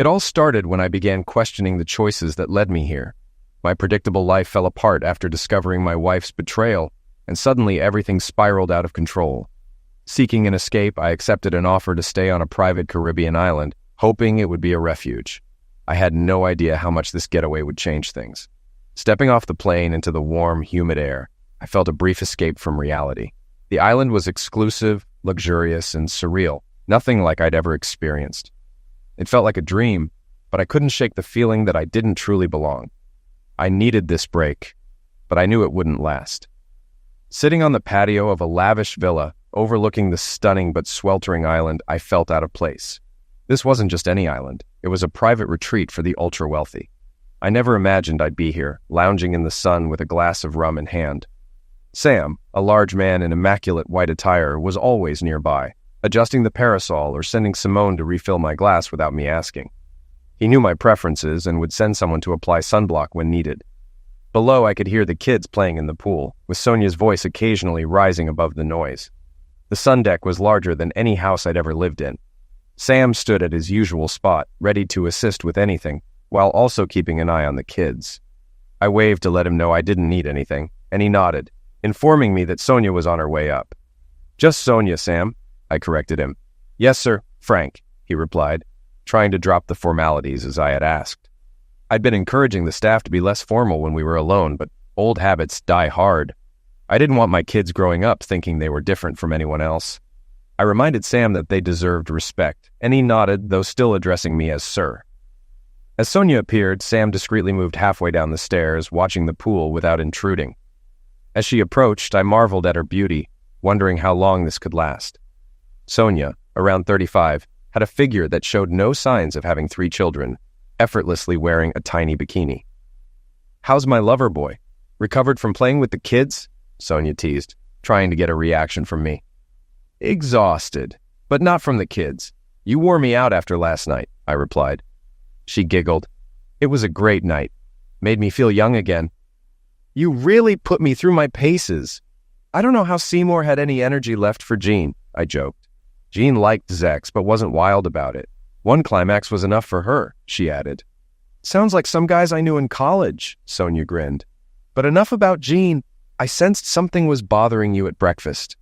It all started when I began questioning the choices that led me here. My predictable life fell apart after discovering my wife's betrayal, and suddenly everything spiraled out of control. Seeking an escape, I accepted an offer to stay on a private Caribbean island, hoping it would be a refuge. I had no idea how much this getaway would change things. Stepping off the plane into the warm, humid air, I felt a brief escape from reality. The island was exclusive, luxurious, and surreal, nothing like I'd ever experienced. It felt like a dream, but I couldn't shake the feeling that I didn't truly belong. I needed this break, but I knew it wouldn't last. Sitting on the patio of a lavish villa overlooking the stunning but sweltering island, I felt out of place. This wasn't just any island. It was a private retreat for the ultra-wealthy. I never imagined I'd be here, lounging in the sun with a glass of rum in hand. Sam, a large man in immaculate white attire, was always nearby, adjusting the parasol or sending Simone to refill my glass without me asking. He knew my preferences and would send someone to apply sunblock when needed. Below, I could hear the kids playing in the pool, with Sonia's voice occasionally rising above the noise. The sun deck was larger than any house I'd ever lived in. Sam stood at his usual spot, ready to assist with anything, while also keeping an eye on the kids. I waved to let him know I didn't need anything, and he nodded, informing me that Sonia was on her way up. "Just Sonia, Sam," I corrected him. "Yes, sir, Frank," he replied, trying to drop the formalities as I had asked. I'd been encouraging the staff to be less formal when we were alone, but old habits die hard. I didn't want my kids growing up thinking they were different from anyone else. I reminded Sam that they deserved respect, and he nodded, though still addressing me as sir. As Sonia appeared, Sam discreetly moved halfway down the stairs, watching the pool without intruding. As she approached, I marveled at her beauty, wondering how long this could last. Sonia, around 35, had a figure that showed no signs of having 3 children, effortlessly wearing a tiny bikini. "How's my lover boy? Recovered from playing with the kids?" Sonia teased, trying to get a reaction from me. "Exhausted, but not from the kids. You wore me out after last night," I replied. She giggled. "It was a great night. Made me feel young again." "You really put me through my paces." "I don't know how Seymour had any energy left for Jean," I joked. Jean liked Zex, but wasn't wild about it. "One climax was enough for her," she added. "Sounds like some guys I knew in college," Sonia grinned. "But enough about Jean. I sensed something was bothering you at breakfast."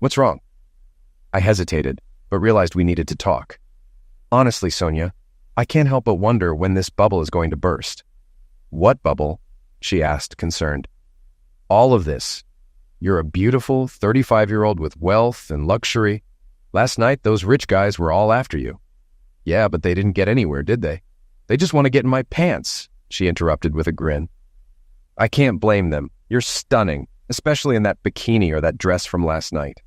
"What's wrong?" I hesitated, but realized we needed to talk. "Honestly, Sonia, I can't help but wonder when this bubble is going to burst." "What bubble?" she asked, concerned. "All of this. You're a beautiful 35-year-old with wealth and luxury. Last night, those rich guys were all after you." "Yeah, but they didn't get anywhere, did they? They just want to get in my pants," she interrupted with a grin. "I can't blame them. You're stunning, especially in that bikini or that dress from last night."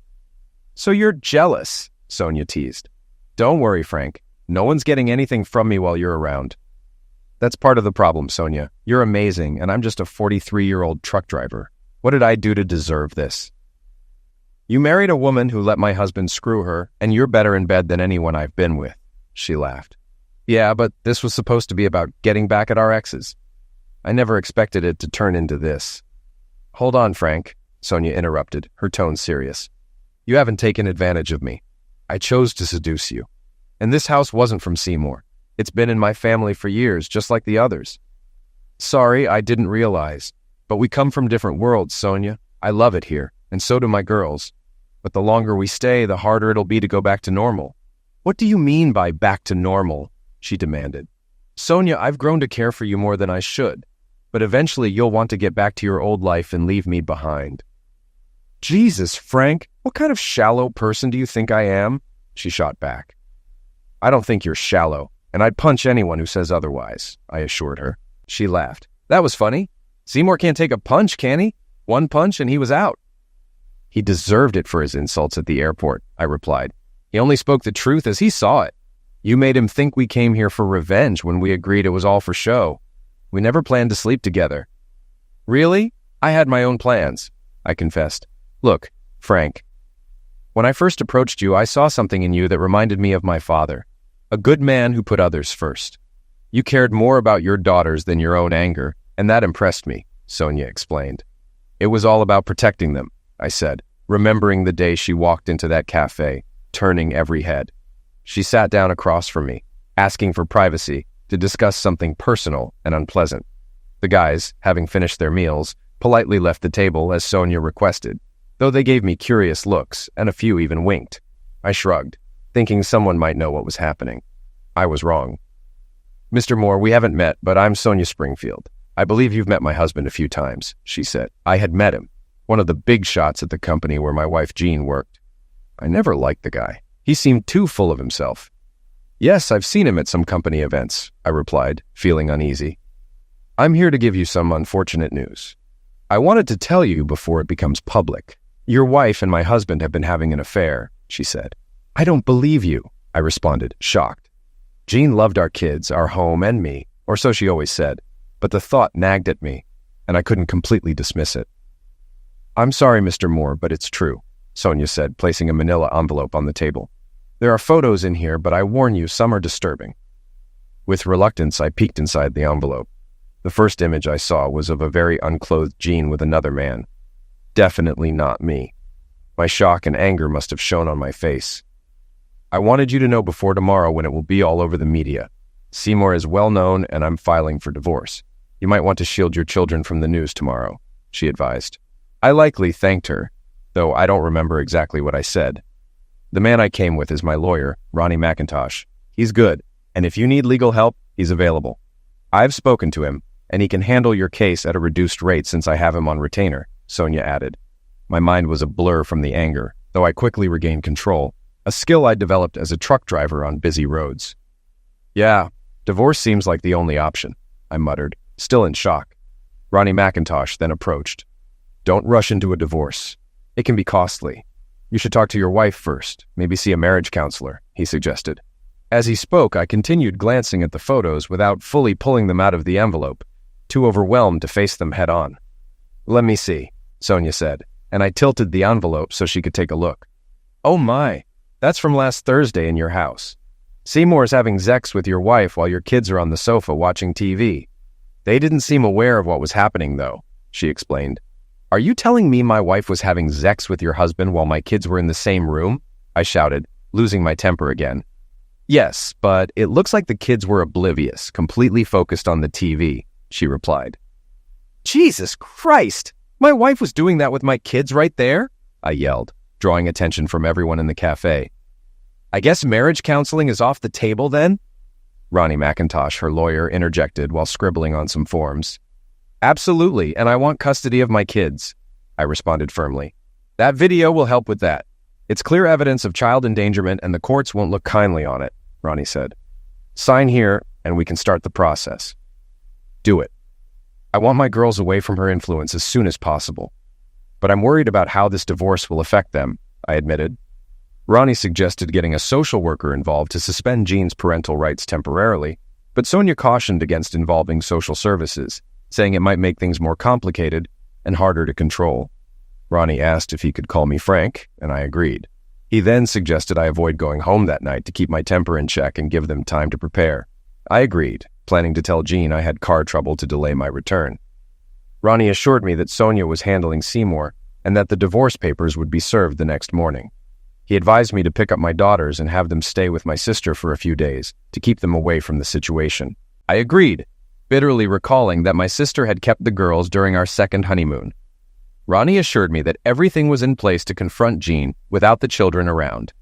"So you're jealous," Sonia teased. "Don't worry, Frank. No one's getting anything from me while you're around." "That's part of the problem, Sonia. You're amazing, and I'm just a 43-year-old truck driver. What did I do to deserve this?" "You married a woman who let my husband screw her, and you're better in bed than anyone I've been with," she laughed. "Yeah, but this was supposed to be about getting back at our exes. I never expected it to turn into this." "Hold on, Frank," Sonia interrupted, her tone serious. "You haven't taken advantage of me. I chose to seduce you. And this house wasn't from Seymour. It's been in my family for years, just like the others." "Sorry, I didn't realize. But we come from different worlds, Sonia. I love it here, and so do my girls. But the longer we stay, the harder it'll be to go back to normal." "What do you mean by back to normal?" she demanded. "Sonia, I've grown to care for you more than I should. But eventually you'll want to get back to your old life and leave me behind." "Jesus, Frank, what kind of shallow person do you think I am?" she shot back. "I don't think you're shallow, and I'd punch anyone who says otherwise," I assured her. She laughed. "That was funny. Seymour can't take a punch, can he? One punch and he was out." "He deserved it for his insults at the airport," I replied. "He only spoke the truth as he saw it. You made him think we came here for revenge when we agreed it was all for show. We never planned to sleep together." "Really? I had my own plans," I confessed. "Look, Frank, when I first approached you, I saw something in you that reminded me of my father, a good man who put others first. You cared more about your daughters than your own anger, and that impressed me," Sonia explained. "It was all about protecting them," I said, remembering the day she walked into that cafe, turning every head. She sat down across from me, asking for privacy to discuss something personal and unpleasant. The guys, having finished their meals, politely left the table as Sonia requested, though they gave me curious looks and a few even winked. I shrugged, thinking someone might know what was happening. I was wrong. "Mr. Moore, we haven't met, but I'm Sonia Springfield. I believe you've met my husband a few times," she said. I had met him, one of the big shots at the company where my wife Jean worked. I never liked the guy. He seemed too full of himself. "Yes, I've seen him at some company events," I replied, feeling uneasy. "I'm here to give you some unfortunate news. I wanted to tell you before it becomes public. Your wife and my husband have been having an affair," she said. "I don't believe you," I responded, shocked. Jean loved our kids, our home, and me, or so she always said, but the thought nagged at me, and I couldn't completely dismiss it. "I'm sorry, Mr. Moore, but it's true," Sonia said, placing a manila envelope on the table. "There are photos in here, but I warn you, some are disturbing." With reluctance, I peeked inside the envelope. The first image I saw was of a very unclothed Jean with another man. Definitely not me. My shock and anger must have shown on my face. "I wanted you to know before tomorrow when it will be all over the media. Seymour is well known and I'm filing for divorce. You might want to shield your children from the news tomorrow," she advised. I likely thanked her, though I don't remember exactly what I said. "The man I came with is my lawyer, Ronnie McIntosh. He's good, and if you need legal help, he's available. I've spoken to him, and he can handle your case at a reduced rate since I have him on retainer," Sonia added. My mind was a blur from the anger, though I quickly regained control, a skill I developed as a truck driver on busy roads. "Yeah, divorce seems like the only option," I muttered, still in shock. Ronnie McIntosh then approached. "Don't rush into a divorce. It can be costly. You should talk to your wife first, maybe see a marriage counselor," he suggested. As he spoke, I continued glancing at the photos without fully pulling them out of the envelope, too overwhelmed to face them head-on. "Let me see," Sonia said, and I tilted the envelope so she could take a look. "Oh my, that's from last Thursday in your house. Seymour's having sex with your wife while your kids are on the sofa watching TV. They didn't seem aware of what was happening, though," she explained. "Are you telling me my wife was having sex with your husband while my kids were in the same room?" I shouted, losing my temper again. "Yes, but it looks like the kids were oblivious, completely focused on the TV," she replied. "Jesus Christ! My wife was doing that with my kids right there?" I yelled, drawing attention from everyone in the cafe. "I guess marriage counseling is off the table then?" Ronnie McIntosh, her lawyer, interjected while scribbling on some forms. "Absolutely, and I want custody of my kids," I responded firmly. "That video will help with that. It's clear evidence of child endangerment and the courts won't look kindly on it," Ronnie said. "Sign here and we can start the process." "Do it. I want my girls away from her influence as soon as possible. But I'm worried about how this divorce will affect them," I admitted. Ronnie suggested getting a social worker involved to suspend Jean's parental rights temporarily, but Sonia cautioned against involving social services, saying it might make things more complicated and harder to control. Ronnie asked if he could call me Frank, and I agreed. He then suggested I avoid going home that night to keep my temper in check and give them time to prepare. I agreed, planning to tell Jean I had car trouble to delay my return. Ronnie assured me that Sonia was handling Seymour and that the divorce papers would be served the next morning. He advised me to pick up my daughters and have them stay with my sister for a few days to keep them away from the situation. I agreed, bitterly recalling that my sister had kept the girls during our second honeymoon. Ronnie assured me that everything was in place to confront Jean without the children around.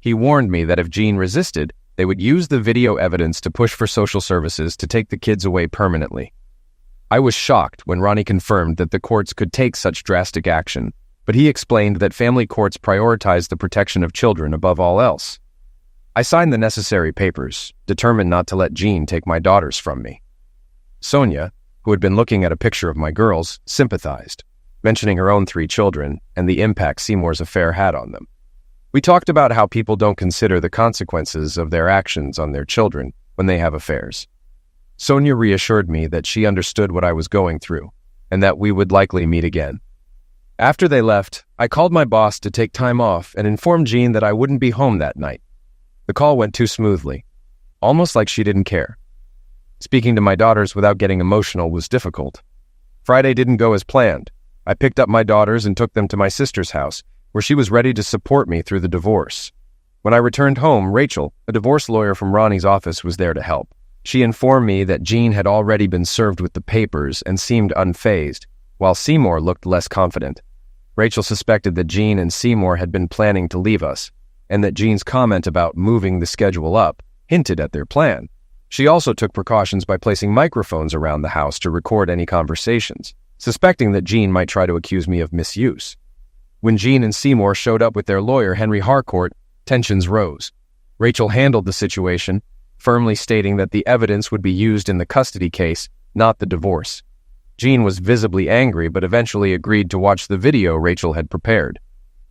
He warned me that if Jean resisted, they would use the video evidence to push for social services to take the kids away permanently. I was shocked when Ronnie confirmed that the courts could take such drastic action, but he explained that family courts prioritize the protection of children above all else. I signed the necessary papers, determined not to let Jean take my daughters from me. Sonia, who had been looking at a picture of my girls, sympathized, mentioning her own 3 children and the impact Seymour's affair had on them. We talked about how people don't consider the consequences of their actions on their children when they have affairs. Sonia reassured me that she understood what I was going through and that we would likely meet again. After they left, I called my boss to take time off and informed Jean that I wouldn't be home that night. The call went too smoothly, almost like she didn't care. Speaking to my daughters without getting emotional was difficult. Friday didn't go as planned. I picked up my daughters and took them to my sister's house, where she was ready to support me through the divorce. When I returned home, Rachel, a divorce lawyer from Ronnie's office, was there to help. She informed me that Jean had already been served with the papers and seemed unfazed, while Seymour looked less confident. Rachel suspected that Jean and Seymour had been planning to leave us, and that Jean's comment about moving the schedule up hinted at their plan. She also took precautions by placing microphones around the house to record any conversations, suspecting that Jean might try to accuse me of misuse. When Jean and Seymour showed up with their lawyer, Henry Harcourt, tensions rose. Rachel handled the situation, firmly stating that the evidence would be used in the custody case, not the divorce. Jean was visibly angry, but eventually agreed to watch the video Rachel had prepared.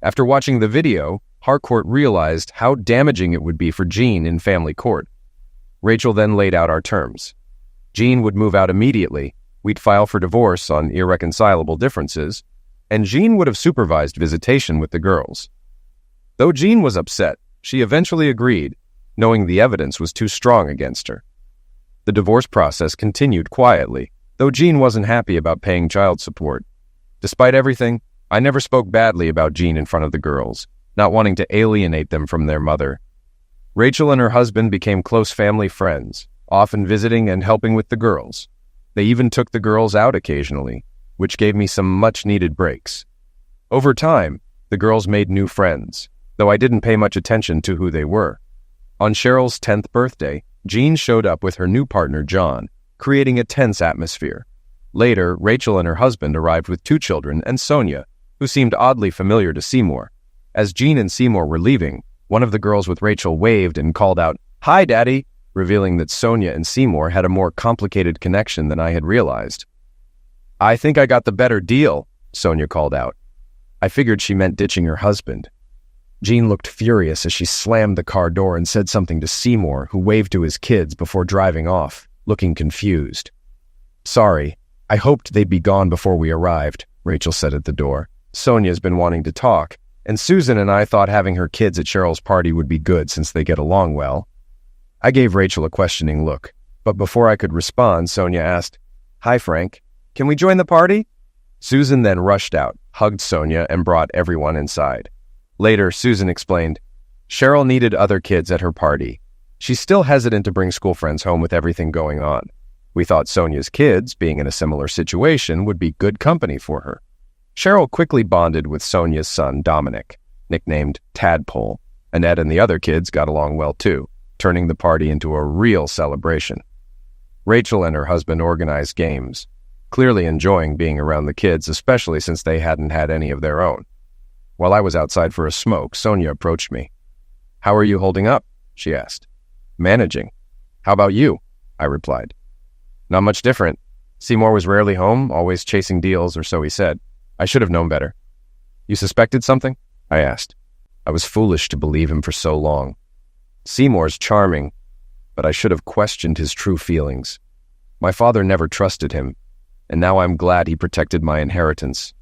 After watching the video, Harcourt realized how damaging it would be for Jean in family court. Rachel then laid out our terms. Jean would move out immediately, we'd file for divorce on irreconcilable differences, and Jean would have supervised visitation with the girls. Though Jean was upset, she eventually agreed, knowing the evidence was too strong against her. The divorce process continued quietly, though Jean wasn't happy about paying child support. Despite everything, I never spoke badly about Jean in front of the girls, not wanting to alienate them from their mother. Rachel and her husband became close family friends, often visiting and helping with the girls. They even took the girls out occasionally, which gave me some much-needed breaks. Over time, the girls made new friends, though I didn't pay much attention to who they were. On Cheryl's 10th birthday, Jean showed up with her new partner, John, creating a tense atmosphere. Later, Rachel and her husband arrived with 2 children and Sonia, who seemed oddly familiar to Seymour. As Jean and Seymour were leaving, one of the girls with Rachel waved and called out, "Hi, Daddy," revealing that Sonia and Seymour had a more complicated connection than I had realized. "I think I got the better deal," Sonia called out. I figured she meant ditching her husband. Jean looked furious as she slammed the car door and said something to Seymour, who waved to his kids before driving off, looking confused. "Sorry, I hoped they'd be gone before we arrived," Rachel said at the door. "Sonia's been wanting to talk, and Susan and I thought having her kids at Cheryl's party would be good since they get along well." I gave Rachel a questioning look, but before I could respond, Sonia asked, "Hi, Frank. Can we join the party?" Susan then rushed out, hugged Sonia, and brought everyone inside. Later, Susan explained, "Cheryl needed other kids at her party. She's still hesitant to bring school friends home with everything going on. We thought Sonia's kids, being in a similar situation, would be good company for her." Cheryl quickly bonded with Sonia's son, Dominic, nicknamed Tadpole. Annette and the other kids got along well too, turning the party into a real celebration. Rachel and her husband organized games, clearly enjoying being around the kids, especially since they hadn't had any of their own. While I was outside for a smoke, Sonia approached me. "How are you holding up?" she asked. "Managing. How about you?" I replied. "Not much different. Seymour was rarely home, always chasing deals, or so he said. I should have known better." "You suspected something?" I asked. I was foolish to believe him for so long. Seymour's charming, but I should have questioned his true feelings. My father never trusted him, and now I'm glad he protected my inheritance.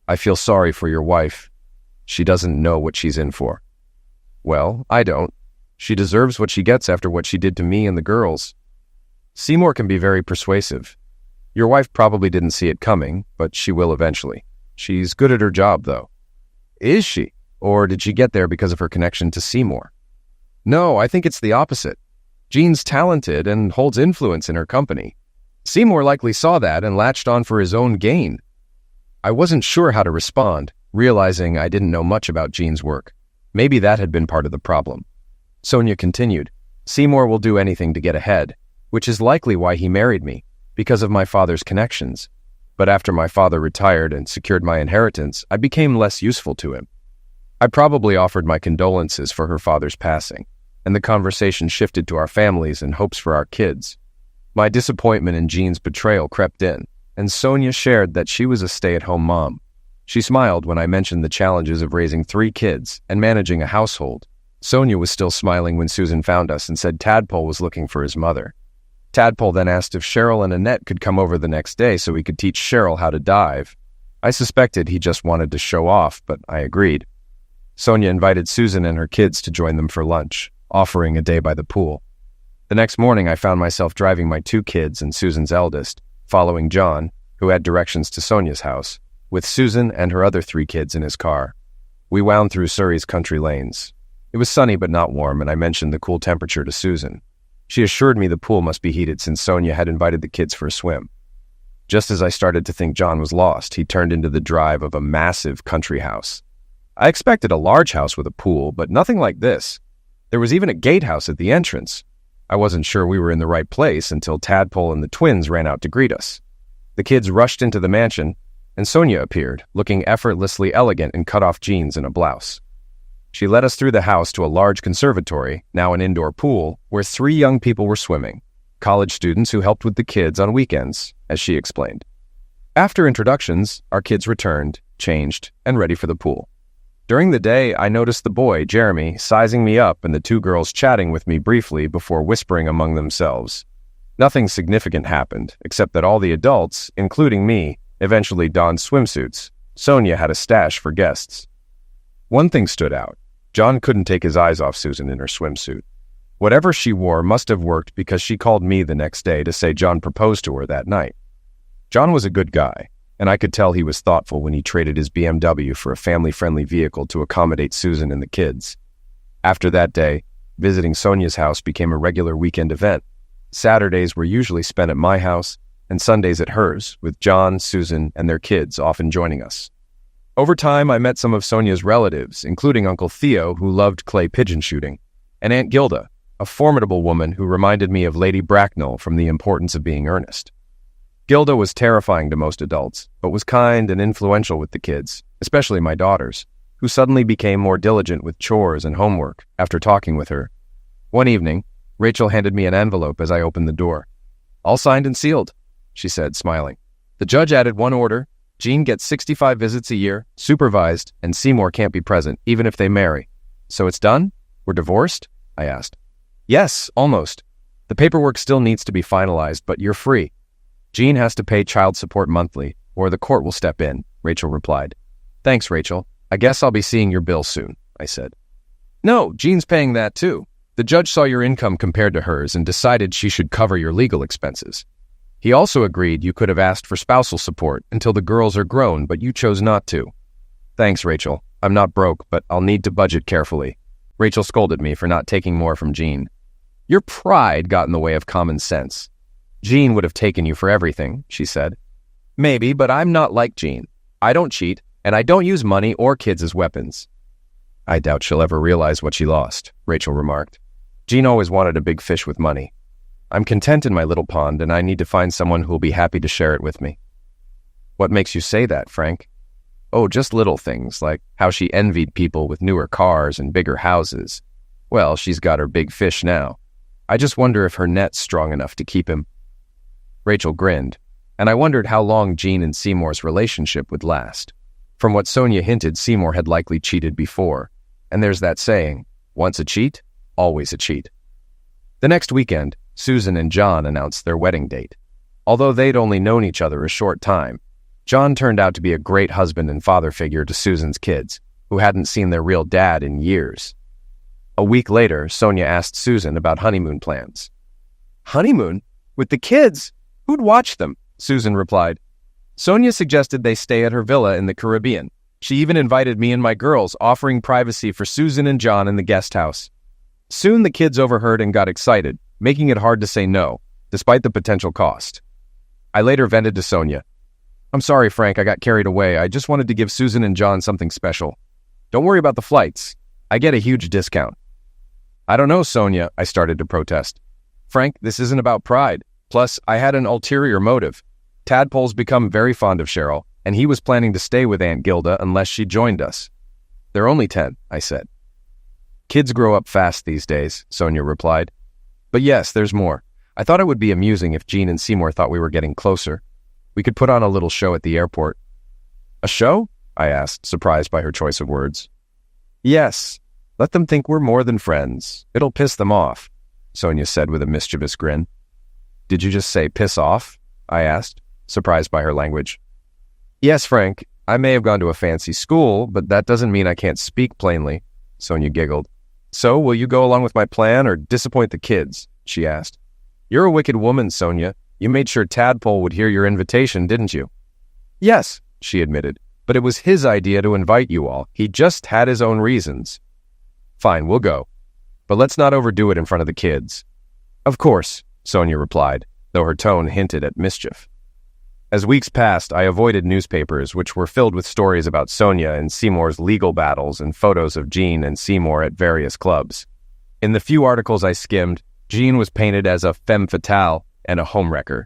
I feel sorry for your wife. She doesn't know what she's in for." "Well, I don't. She deserves what she gets after what she did to me and the girls." "Seymour can be very persuasive. Your wife probably didn't see it coming, but she will eventually. She's good at her job, though." "Is she? Or did she get there because of her connection to Seymour?" "No, I think it's the opposite. Jean's talented and holds influence in her company. Seymour likely saw that and latched on for his own gain." I wasn't sure how to respond, realizing I didn't know much about Jean's work. Maybe that had been part of the problem. Sonia continued, "Seymour will do anything to get ahead, which is likely why he married me, because of my father's connections. But after my father retired and secured my inheritance, I became less useful to him." I probably offered my condolences for her father's passing, and the conversation shifted to our families and hopes for our kids. My disappointment in Jean's betrayal crept in, and Sonia shared that she was a stay-at-home mom. She smiled when I mentioned the challenges of raising 3 kids and managing a household. Sonia was still smiling when Susan found us and said Tadpole was looking for his mother. Tadpole then asked if Cheryl and Annette could come over the next day so we could teach Cheryl how to dive. I suspected he just wanted to show off, but I agreed. Sonia invited Susan and her kids to join them for lunch, offering a day by the pool. The next morning, I found myself driving my 2 kids and Susan's eldest, following John, who had directions to Sonia's house, with Susan and her other 3 kids in his car. We wound through Surrey's country lanes. It was sunny but not warm, and I mentioned the cool temperature to Susan. She assured me the pool must be heated since Sonia had invited the kids for a swim. Just as I started to think John was lost, he turned into the drive of a massive country house. I expected a large house with a pool, but nothing like this. There was even a gatehouse at the entrance. I wasn't sure we were in the right place until Tadpole and the twins ran out to greet us. The kids rushed into the mansion, and Sonia appeared, looking effortlessly elegant in cut-off jeans and a blouse. She led us through the house to a large conservatory, now an indoor pool, where 3 young people were swimming, college students who helped with the kids on weekends, as she explained. After introductions, our kids returned, changed, and ready for the pool. During the day, I noticed the boy, Jeremy, sizing me up and the 2 girls chatting with me briefly before whispering among themselves. Nothing significant happened, except that all the adults, including me, eventually donned swimsuits. Sonia had a stash for guests. One thing stood out. John couldn't take his eyes off Susan in her swimsuit. Whatever she wore must have worked because she called me the next day to say John proposed to her that night. John was a good guy, and I could tell he was thoughtful when he traded his BMW for a family-friendly vehicle to accommodate Susan and the kids. After that day, visiting Sonia's house became a regular weekend event. Saturdays were usually spent at my house, and Sundays at hers, with John, Susan, and their kids often joining us. Over time, I met some of Sonia's relatives, including Uncle Theo, who loved clay pigeon shooting, and Aunt Gilda, a formidable woman who reminded me of Lady Bracknell from The Importance of Being Earnest. Gilda was terrifying to most adults, but was kind and influential with the kids, especially my daughters, who suddenly became more diligent with chores and homework after talking with her. One evening, Rachel handed me an envelope as I opened the door. "All signed and sealed," she said, smiling. "The judge added one order. Jean gets 65 visits a year, supervised, and Seymour can't be present, even if they marry. So it's done? We're divorced?" I asked. "Yes, almost. The paperwork still needs to be finalized, but you're free. Jean has to pay child support monthly, or the court will step in," Rachel replied. "Thanks, Rachel. I guess I'll be seeing your bill soon," I said. "No, Jean's paying that too. The judge saw your income compared to hers and decided she should cover your legal expenses. He also agreed you could have asked for spousal support until the girls are grown, but you chose not to." "Thanks, Rachel. I'm not broke, but I'll need to budget carefully." Rachel scolded me for not taking more from Jean. "Your pride got in the way of common sense. Jean would have taken you for everything," she said. "Maybe, but I'm not like Jean. I don't cheat, and I don't use money or kids as weapons." "I doubt she'll ever realize what she lost," Rachel remarked. "Jean always wanted a big fish with money. I'm content in my little pond, and I need to find someone who will be happy to share it with me." "What makes you say that, Frank?" "Oh, just little things, like how she envied people with newer cars and bigger houses. Well, she's got her big fish now. I just wonder if her net's strong enough to keep him." Rachel grinned, and I wondered how long Jean and Seymour's relationship would last. From what Sonia hinted, Seymour had likely cheated before, and there's that saying, once a cheat, always a cheat. The next weekend, Susan and John announced their wedding date. Although they'd only known each other a short time, John turned out to be a great husband and father figure to Susan's kids, who hadn't seen their real dad in years. A week later, Sonia asked Susan about honeymoon plans. "Honeymoon? With the kids? Who'd watch them?" Susan replied. Sonia suggested they stay at her villa in the Caribbean. She even invited me and my girls, offering privacy for Susan and John in the guest house. Soon the kids overheard and got excited, making it hard to say no, despite the potential cost. I later vented to Sonia. "I'm sorry, Frank, I got carried away. I just wanted to give Susan and John something special. Don't worry about the flights. I get a huge discount." "I don't know, Sonia," I started to protest. "Frank, this isn't about pride. Plus, I had an ulterior motive. Tadpole's become very fond of Cheryl, and he was planning to stay with Aunt Gilda unless she joined us." "They're only 10, I said. "Kids grow up fast these days," Sonia replied. "But yes, there's more. I thought it would be amusing if Jean and Seymour thought we were getting closer. We could put on a little show at the airport." "A show?" I asked, surprised by her choice of words. "Yes. Let them think we're more than friends. It'll piss them off," Sonia said with a mischievous grin. "Did you just say piss off?" I asked, surprised by her language. "Yes, Frank. I may have gone to a fancy school, but that doesn't mean I can't speak plainly," Sonia giggled. "So, will you go along with my plan or disappoint the kids?" she asked. "You're a wicked woman, Sonia. You made sure Tadpole would hear your invitation, didn't you?" "Yes," she admitted, "but it was his idea to invite you all. He just had his own reasons." Fine, we'll go. But let's not overdo it in front of the kids. Of course, Sonia replied, though her tone hinted at mischief. As weeks passed, I avoided newspapers, which were filled with stories about Sonia and Seymour's legal battles and photos of Jean and Seymour at various clubs. In the few articles I skimmed, Jean was painted as a femme fatale and a homewrecker.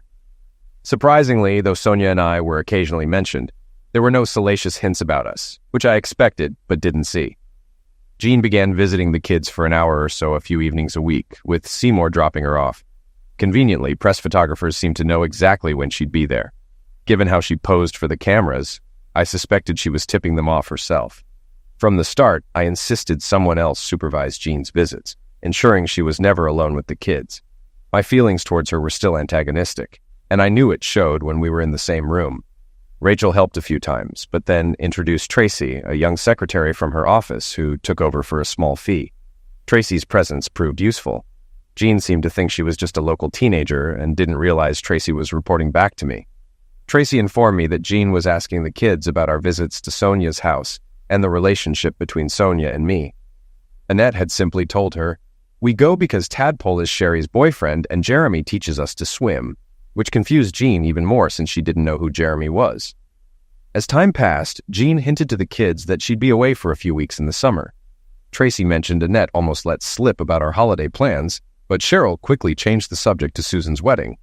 Surprisingly, though Sonia and I were occasionally mentioned, there were no salacious hints about us, which I expected but didn't see. Jean began visiting the kids for an hour or so a few evenings a week, with Seymour dropping her off. Conveniently, press photographers seemed to know exactly when she'd be there. Given how she posed for the cameras, I suspected she was tipping them off herself. From the start, I insisted someone else supervise Jean's visits, ensuring she was never alone with the kids. My feelings towards her were still antagonistic, and I knew it showed when we were in the same room. Rachel helped a few times, but then introduced Tracy, a young secretary from her office who took over for a small fee. Tracy's presence proved useful. Jean seemed to think she was just a local teenager and didn't realize Tracy was reporting back to me. Tracy informed me that Jean was asking the kids about our visits to Sonia's house and the relationship between Sonia and me. Annette had simply told her, "We go because Tadpole is Sherry's boyfriend and Jeremy teaches us to swim," which confused Jean even more since she didn't know who Jeremy was. As time passed, Jean hinted to the kids that she'd be away for a few weeks in the summer. Tracy mentioned Annette almost let slip about our holiday plans, but Cheryl quickly changed the subject to Susan's wedding.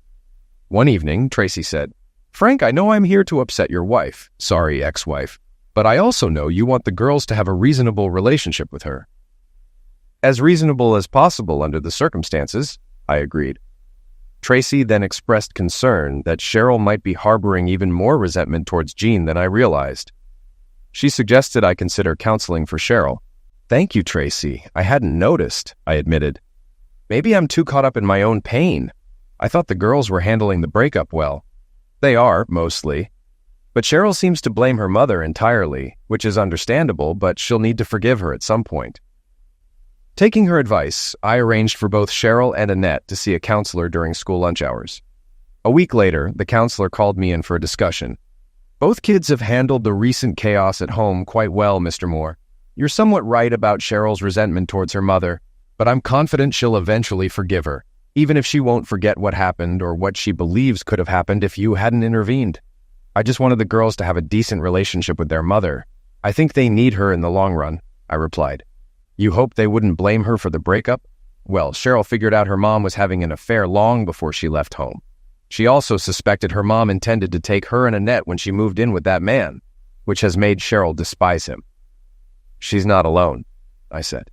One evening, Tracy said, "Frank, I know I'm here to upset your wife, sorry, ex-wife, but I also know you want the girls to have a reasonable relationship with her." "As reasonable as possible under the circumstances," I agreed. Tracy then expressed concern that Cheryl might be harboring even more resentment towards Jean than I realized. She suggested I consider counseling for Cheryl. "Thank you, Tracy. I hadn't noticed," I admitted. "Maybe I'm too caught up in my own pain. I thought the girls were handling the breakup well." "They are, mostly. But Cheryl seems to blame her mother entirely, which is understandable, but she'll need to forgive her at some point." Taking her advice, I arranged for both Cheryl and Annette to see a counselor during school lunch hours. A week later, the counselor called me in for a discussion. "Both kids have handled the recent chaos at home quite well, Mr. Moore. You're somewhat right about Cheryl's resentment towards her mother, but I'm confident she'll eventually forgive her, even if she won't forget what happened or what she believes could have happened if you hadn't intervened. I just wanted the girls to have a decent relationship with their mother. I think they need her in the long run," I replied. "You hoped they wouldn't blame her for the breakup? Well, Cheryl figured out her mom was having an affair long before she left home. She also suspected her mom intended to take her and Annette when she moved in with that man, which has made Cheryl despise him." "She's not alone," I said.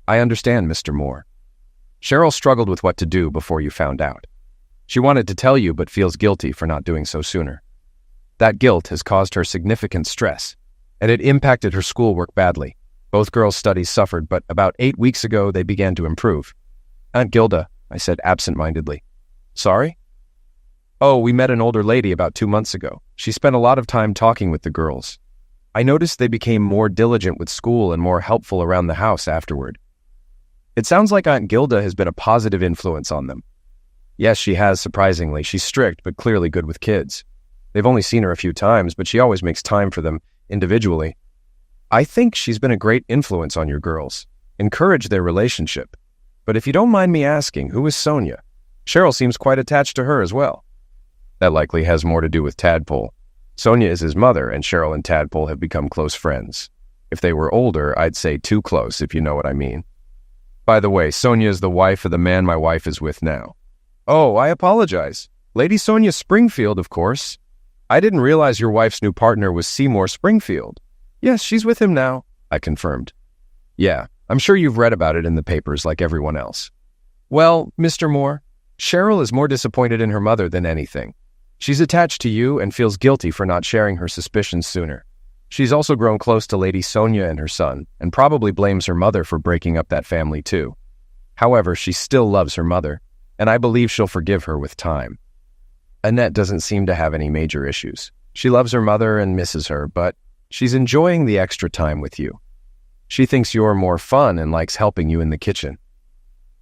"I understand, Mr. Moore. Cheryl struggled with what to do before you found out. She wanted to tell you but feels guilty for not doing so sooner. That guilt has caused her significant stress, and it impacted her schoolwork badly. Both girls' studies suffered, but about 8 weeks ago they began to improve." "Aunt Gilda," I said absent-mindedly. "Sorry?" "Oh, we met an older lady about 2 months ago. She spent a lot of time talking with the girls. I noticed they became more diligent with school and more helpful around the house afterward." "It sounds like Aunt Gilda has been a positive influence on them." "Yes, she has, surprisingly. She's strict, but clearly good with kids. They've only seen her a few times, but she always makes time for them, individually. I think she's been a great influence on your girls. Encourage their relationship. But if you don't mind me asking, who is Sonia? Cheryl seems quite attached to her as well." "That likely has more to do with Tadpole. Sonia is his mother, and Cheryl and Tadpole have become close friends. If they were older, I'd say too close, if you know what I mean. By the way, Sonia is the wife of the man my wife is with now." "Oh, I apologize. Lady Sonia Springfield, of course. I didn't realize your wife's new partner was Seymour Springfield." "Yes, she's with him now," I confirmed. "Yeah, I'm sure you've read about it in the papers like everyone else." "Well, Mr. Moore, Cheryl is more disappointed in her mother than anything. She's attached to you and feels guilty for not sharing her suspicions sooner. She's also grown close to Lady Sonia and her son, and probably blames her mother for breaking up that family too. However, she still loves her mother, and I believe she'll forgive her with time. Annette doesn't seem to have any major issues. She loves her mother and misses her, but she's enjoying the extra time with you. She thinks you're more fun and likes helping you in the kitchen."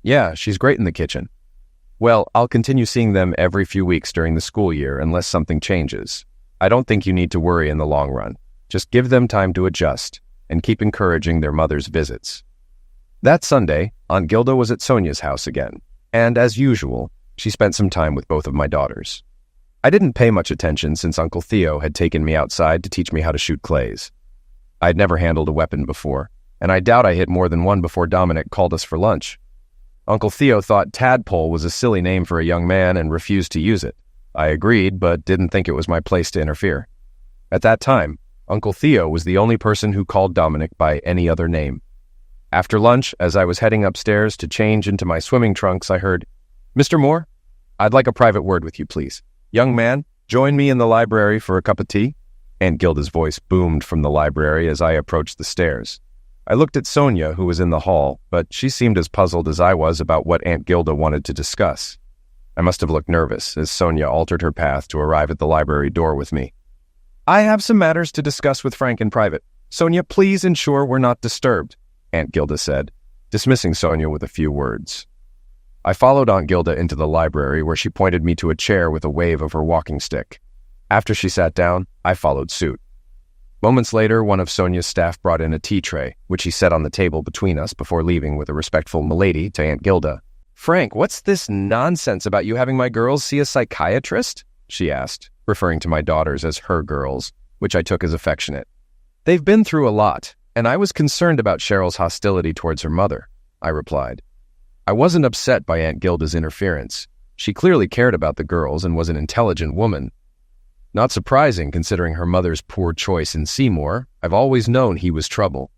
"Yeah, she's great in the kitchen." "Well, I'll continue seeing them every few weeks during the school year unless something changes. I don't think you need to worry in the long run. Just give them time to adjust and keep encouraging their mother's visits." That Sunday, Aunt Gilda was at Sonia's house again, and as usual, she spent some time with both of my daughters. I didn't pay much attention since Uncle Theo had taken me outside to teach me how to shoot clays. I'd never handled a weapon before, and I doubt I hit more than one before Dominic called us for lunch. Uncle Theo thought tadpole was a silly name for a young man and refused to use it. I agreed, but didn't think it was my place to interfere. At that time, Uncle Theo was the only person who called Dominic by any other name. After lunch, as I was heading upstairs to change into my swimming trunks, I heard, "Mr. Moore, I'd like a private word with you, please. Young man, join me in the library for a cup of tea." Aunt Gilda's voice boomed from the library as I approached the stairs. I looked at Sonia, who was in the hall, but she seemed as puzzled as I was about what Aunt Gilda wanted to discuss. I must have looked nervous as Sonia altered her path to arrive at the library door with me. "I have some matters to discuss with Frank in private. Sonia, please ensure we're not disturbed," Aunt Gilda said, dismissing Sonia with a few words. I followed Aunt Gilda into the library where she pointed me to a chair with a wave of her walking stick. After she sat down, I followed suit. Moments later, one of Sonia's staff brought in a tea tray, which he set on the table between us before leaving with a respectful "Milady" to Aunt Gilda. "Frank, what's this nonsense about you having my girls see a psychiatrist?" she asked, referring to my daughters as her girls, which I took as affectionate. "They've been through a lot, and I was concerned about Cheryl's hostility towards her mother," I replied. I wasn't upset by Aunt Gilda's interference. She clearly cared about the girls and was an intelligent woman. Not surprising considering her mother's poor choice in Seymour. I've always known he was trouble.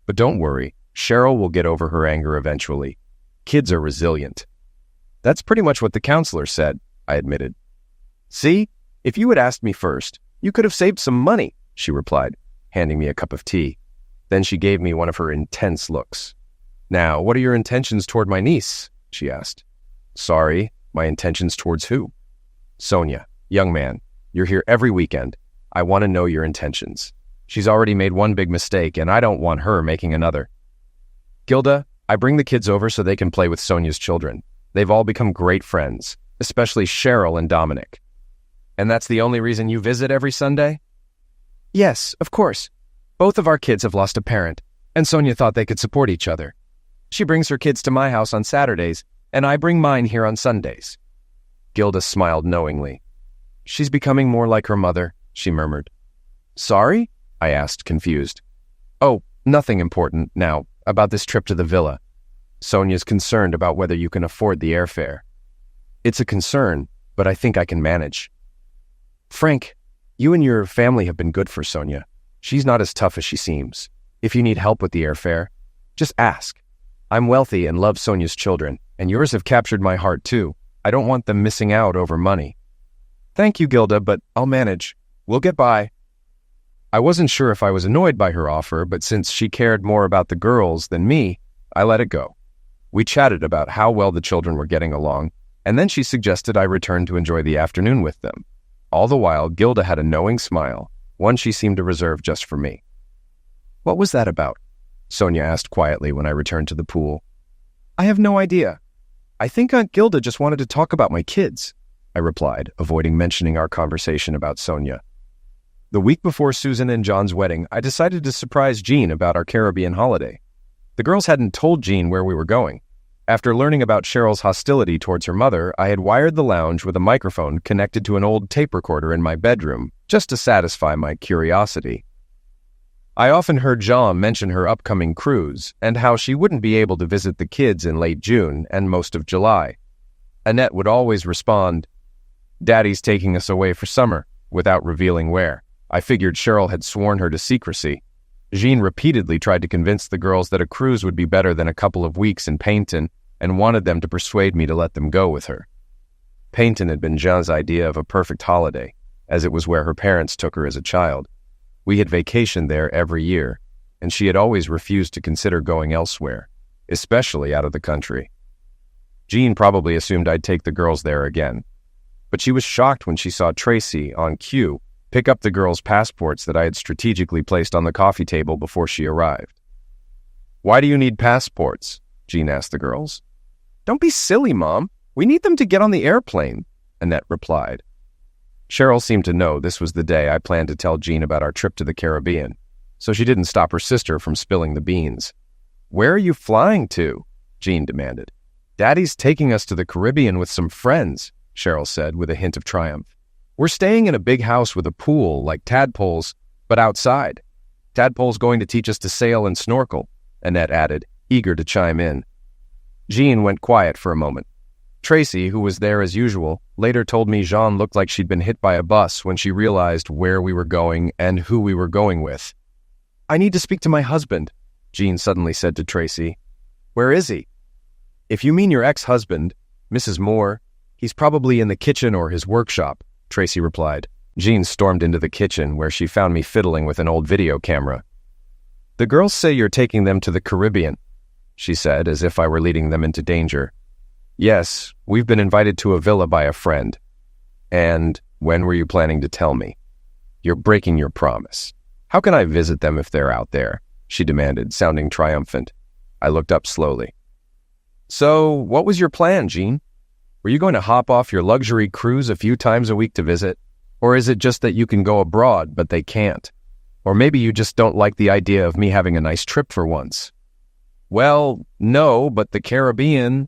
But don't worry, Cheryl will get over her anger eventually. Kids are resilient. "That's pretty much what the counselor said," I admitted. "See, if you had asked me first, you could have saved some money," she replied, handing me a cup of tea. Then she gave me one of her intense looks. "Now, what are your intentions toward my niece?" she asked. "Sorry, my intentions towards who?" "Sonia, young man, you're here every weekend. I want to know your intentions. She's already made one big mistake, and I don't want her making another." "Gilda, I bring the kids over so they can play with Sonia's children. They've all become great friends, especially Cheryl and Dominic." "And that's the only reason you visit every Sunday?" "Yes, of course. Both of our kids have lost a parent, and Sonia thought they could support each other. She brings her kids to my house on Saturdays, and I bring mine here on Sundays." Gilda smiled knowingly. "She's becoming more like her mother," she murmured. "Sorry?" I asked, confused. "Oh, nothing important now, about this trip to the villa. Sonia's concerned about whether you can afford the airfare." "It's a concern, but I think I can manage." "Frank, you and your family have been good for Sonia. She's not as tough as she seems. If you need help with the airfare, just ask. I'm wealthy and love Sonia's children, and yours have captured my heart too. I don't want them missing out over money." "Thank you, Gilda, but I'll manage. We'll get by." I wasn't sure if I was annoyed by her offer, but since she cared more about the girls than me, I let it go. We chatted about how well the children were getting along, and then she suggested I return to enjoy the afternoon with them. All the while, Gilda had a knowing smile, one she seemed to reserve just for me. "What was that about?" Sonia asked quietly when I returned to the pool. "I have no idea. I think Aunt Gilda just wanted to talk about my kids," I replied, avoiding mentioning our conversation about Sonia. The week before Susan and John's wedding, I decided to surprise Jean about our Caribbean holiday. The girls hadn't told Jean where we were going. After learning about Cheryl's hostility towards her mother, I had wired the lounge with a microphone connected to an old tape recorder in my bedroom, just to satisfy my curiosity. I often heard Jean mention her upcoming cruise and how she wouldn't be able to visit the kids in late June and most of July. Annette would always respond, "Daddy's taking us away for summer," without revealing where. I figured Cheryl had sworn her to secrecy. Jean repeatedly tried to convince the girls that a cruise would be better than a couple of weeks in Paynton and wanted them to persuade me to let them go with her. Paynton had been Jean's idea of a perfect holiday, as it was where her parents took her as a child. We had vacationed there every year, and she had always refused to consider going elsewhere, especially out of the country. Jean probably assumed I'd take the girls there again, but she was shocked when she saw Tracy, on cue, pick up the girls' passports that I had strategically placed on the coffee table before she arrived. "Why do you need passports?" Jean asked the girls. "Don't be silly, Mom. We need them to get on the airplane," Annette replied. Cheryl seemed to know this was the day I planned to tell Jean about our trip to the Caribbean, so she didn't stop her sister from spilling the beans. Where are you flying to? Jean demanded. Daddy's taking us to the Caribbean with some friends, Cheryl said with a hint of triumph. We're staying in a big house with a pool, like Tadpole's, but outside. Tadpole's going to teach us to sail and snorkel, Annette added, eager to chime in. Jean went quiet for a moment. Tracy, who was there as usual, later told me Jean looked like she'd been hit by a bus when she realized where we were going and who we were going with. I need to speak to my husband, Jean suddenly said to Tracy. Where is he? If you mean your ex-husband, Mrs. Moore, he's probably in the kitchen or his workshop, Tracy replied. Jean stormed into the kitchen where she found me fiddling with an old video camera. The girls say you're taking them to the Caribbean, she said, as if I were leading them into danger. Yes, we've been invited to a villa by a friend. And when were you planning to tell me? You're breaking your promise. How can I visit them if they're out there? She demanded, sounding triumphant. I looked up slowly. So, what was your plan, Jean? Were you going to hop off your luxury cruise a few times a week to visit? Or is it just that you can go abroad, but they can't? Or maybe you just don't like the idea of me having a nice trip for once? Well, no, but the Caribbean...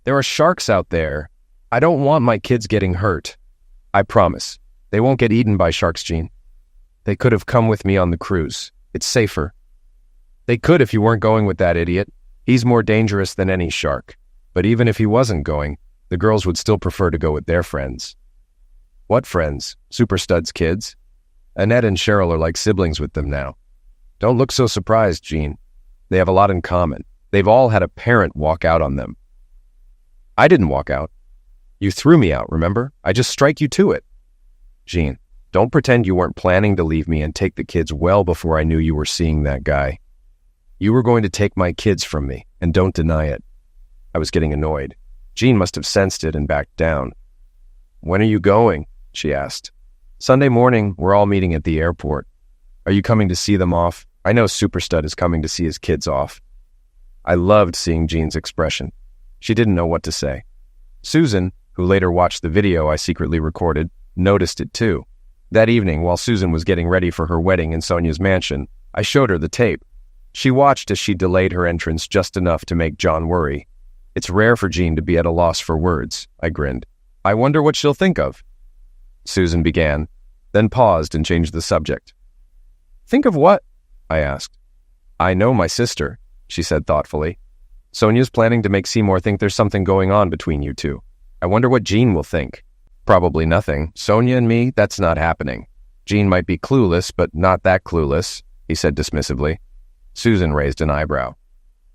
There are sharks out there. I don't want my kids getting hurt. I promise. They won't get eaten by sharks, Jean. They could have come with me on the cruise. It's safer. They could if you weren't going with that idiot. He's more dangerous than any shark. But even if he wasn't going, the girls would still prefer to go with their friends. What friends? Superstud's kids? Annette and Cheryl are like siblings with them now. Don't look so surprised, Jean. They have a lot in common. They've all had a parent walk out on them. I didn't walk out. You threw me out, remember? I just strike you to it. Jean, don't pretend you weren't planning to leave me and take the kids well before I knew you were seeing that guy. You were going to take my kids from me, and don't deny it. I was getting annoyed. Jean must have sensed it and backed down. When are you going? She asked. Sunday morning, we're all meeting at the airport. Are you coming to see them off? I know Superstud is coming to see his kids off. I loved seeing Jean's expression. She didn't know what to say. Susan, who later watched the video I secretly recorded, noticed it too. That evening, while Susan was getting ready for her wedding in Sonia's mansion, I showed her the tape. She watched as she delayed her entrance just enough to make John worry. It's rare for Jean to be at a loss for words, I grinned. I wonder what she'll think of. Susan began, then paused and changed the subject. Think of what? I asked. I know my sister, she said thoughtfully. Sonia's planning to make Seymour think there's something going on between you two. I wonder what Jean will think. Probably nothing. Sonia and me, that's not happening. Jean might be clueless, but not that clueless, he said dismissively. Susan raised an eyebrow.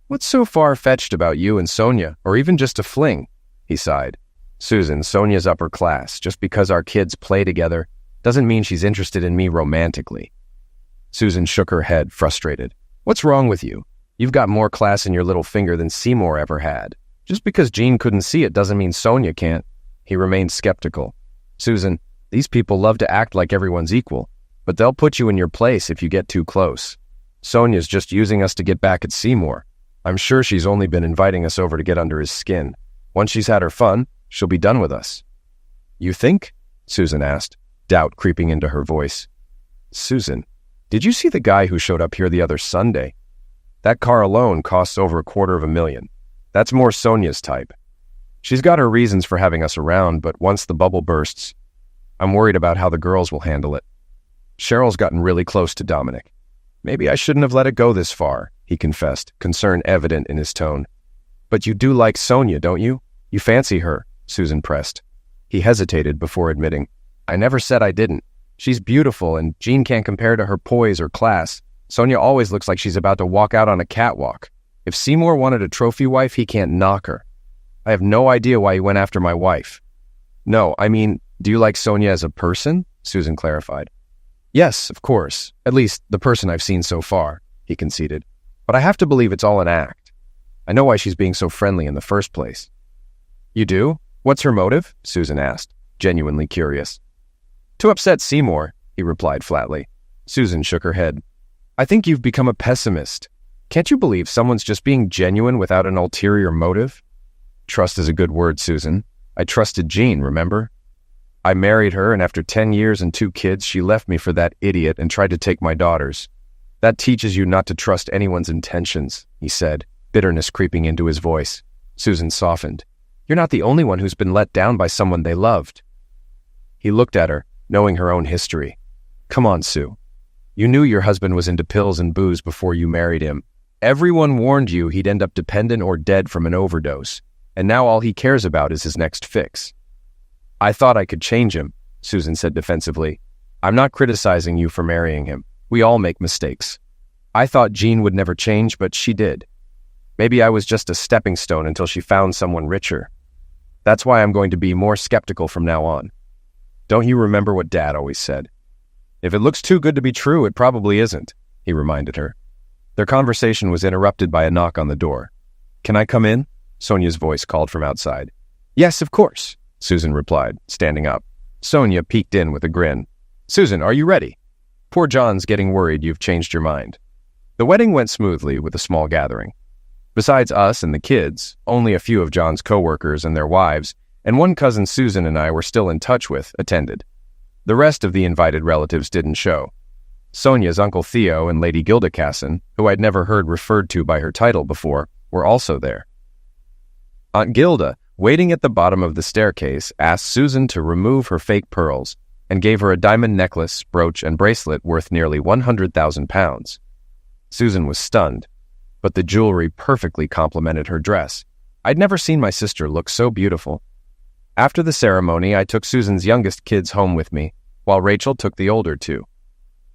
What's so far-fetched about you and Sonia, or even just a fling? He sighed. Susan, Sonia's upper class. Just because our kids play together doesn't mean she's interested in me romantically. Susan shook her head, frustrated. What's wrong with you? You've got more class in your little finger than Seymour ever had. Just because Jean couldn't see it doesn't mean Sonia can't. He remained skeptical. Susan, these people love to act like everyone's equal, but they'll put you in your place if you get too close. Sonia's just using us to get back at Seymour. I'm sure she's only been inviting us over to get under his skin. Once she's had her fun, she'll be done with us. You think? Susan asked, doubt creeping into her voice. Susan, did you see the guy who showed up here the other Sunday? That car alone costs over $250,000. That's more Sonia's type. She's got her reasons for having us around, but once the bubble bursts, I'm worried about how the girls will handle it. Cheryl's gotten really close to Dominic. Maybe I shouldn't have let it go this far, he confessed, concern evident in his tone. But you do like Sonia, don't you? You fancy her, Susan pressed. He hesitated before admitting, I never said I didn't. She's beautiful, and Jean can't compare to her poise or class. Sonia always looks like she's about to walk out on a catwalk. If Seymour wanted a trophy wife, he can't knock her. I have no idea why he went after my wife. No, I mean, do you like Sonia as a person? Susan clarified. Yes, of course. At least the person I've seen so far, he conceded. But I have to believe it's all an act. I know why she's being so friendly in the first place. You do? What's her motive? Susan asked, genuinely curious. To upset Seymour, he replied flatly. Susan shook her head. I think you've become a pessimist. Can't you believe someone's just being genuine without an ulterior motive? Trust is a good word, Susan. I trusted Jean, remember? I married her, and after 10 years and 2 kids, she left me for that idiot and tried to take my daughters. That teaches you not to trust anyone's intentions, he said, bitterness creeping into his voice. Susan softened. You're not the only one who's been let down by someone they loved. He looked at her, knowing her own history. Come on, Sue. You knew your husband was into pills and booze before you married him. Everyone warned you he'd end up dependent or dead from an overdose, and now all he cares about is his next fix. I thought I could change him, Susan said defensively. I'm not criticizing you for marrying him. We all make mistakes. I thought Jean would never change, but she did. Maybe I was just a stepping stone until she found someone richer. That's why I'm going to be more skeptical from now on. Don't you remember what Dad always said? If it looks too good to be true, it probably isn't, he reminded her. Their conversation was interrupted by a knock on the door. Can I come in? Sonia's voice called from outside. Yes, of course, Susan replied, standing up. Sonia peeked in with a grin. Susan, are you ready? Poor John's getting worried you've changed your mind. The wedding went smoothly with a small gathering. Besides us and the kids, only a few of John's co-workers and their wives, and one cousin Susan and I were still in touch with, attended. The rest of the invited relatives didn't show. Sonia's Uncle Theo and Lady Gilda Casson, who I'd never heard referred to by her title before, were also there. Aunt Gilda, waiting at the bottom of the staircase, asked Susan to remove her fake pearls and gave her a diamond necklace, brooch, and bracelet worth nearly 100,000 pounds. Susan was stunned, but the jewelry perfectly complemented her dress. I'd never seen my sister look so beautiful. After the ceremony, I took Susan's youngest kids home with me, while Rachel took the older two.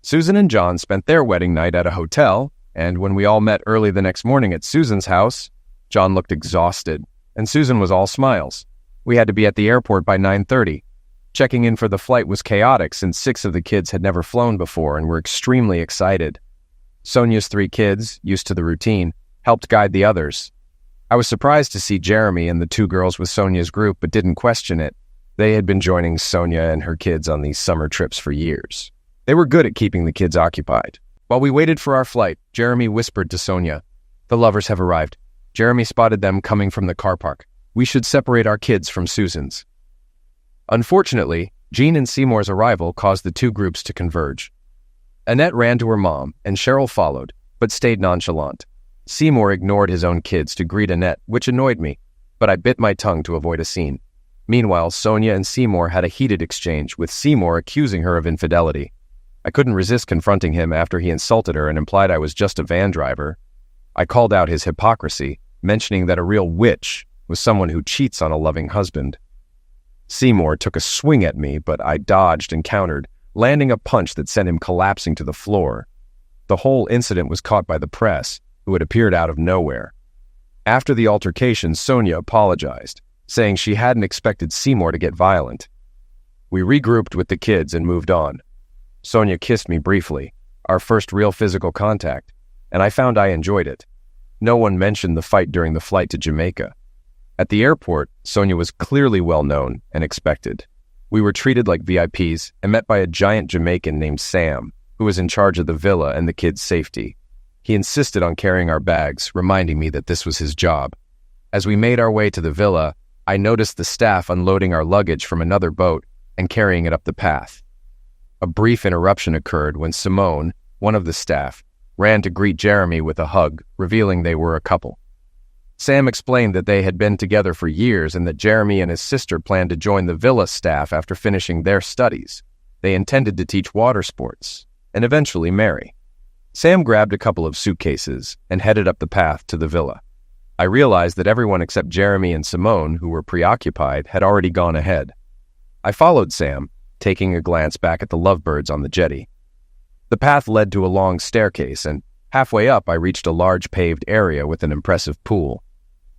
Susan and John spent their wedding night at a hotel, and when we all met early the next morning at Susan's house, John looked exhausted, and Susan was all smiles. We had to be at the airport by 9:30. Checking in for the flight was chaotic since 6 of the kids had never flown before and were extremely excited. Sonia's 3 kids, used to the routine, helped guide the others. I was surprised to see Jeremy and the 2 girls with Sonia's group, but didn't question it. They had been joining Sonia and her kids on these summer trips for years. They were good at keeping the kids occupied. While we waited for our flight, Jeremy whispered to Sonia, "The lovers have arrived." Jeremy spotted them coming from the car park. "We should separate our kids from Susan's." Unfortunately, Jean and Seymour's arrival caused the 2 groups to converge. Annette ran to her mom, and Cheryl followed, but stayed nonchalant. Seymour ignored his own kids to greet Annette, which annoyed me, but I bit my tongue to avoid a scene. Meanwhile, Sonia and Seymour had a heated exchange, with Seymour accusing her of infidelity. I couldn't resist confronting him after he insulted her and implied I was just a van driver. I called out his hypocrisy, mentioning that a real witch was someone who cheats on a loving husband. Seymour took a swing at me, but I dodged and countered, landing a punch that sent him collapsing to the floor. The whole incident was caught by the press, who had appeared out of nowhere. After the altercation, Sonia apologized, saying she hadn't expected Seymour to get violent. We regrouped with the kids and moved on. Sonia kissed me briefly, our first real physical contact, and I found I enjoyed it. No one mentioned the fight during the flight to Jamaica. At the airport, Sonia was clearly well known and expected. We were treated like VIPs and met by a giant Jamaican named Sam, who was in charge of the villa and the kids' safety. He insisted on carrying our bags, reminding me that this was his job. As we made our way to the villa, I noticed the staff unloading our luggage from another boat and carrying it up the path. A brief interruption occurred when Simone, one of the staff, ran to greet Jeremy with a hug, revealing they were a couple. Sam explained that they had been together for years and that Jeremy and his sister planned to join the villa staff after finishing their studies. They intended to teach water sports and eventually marry. Sam grabbed a couple of suitcases and headed up the path to the villa. I realized that everyone except Jeremy and Simone, who were preoccupied, had already gone ahead. I followed Sam, taking a glance back at the lovebirds on the jetty. The path led to a long staircase, and halfway up I reached a large paved area with an impressive pool.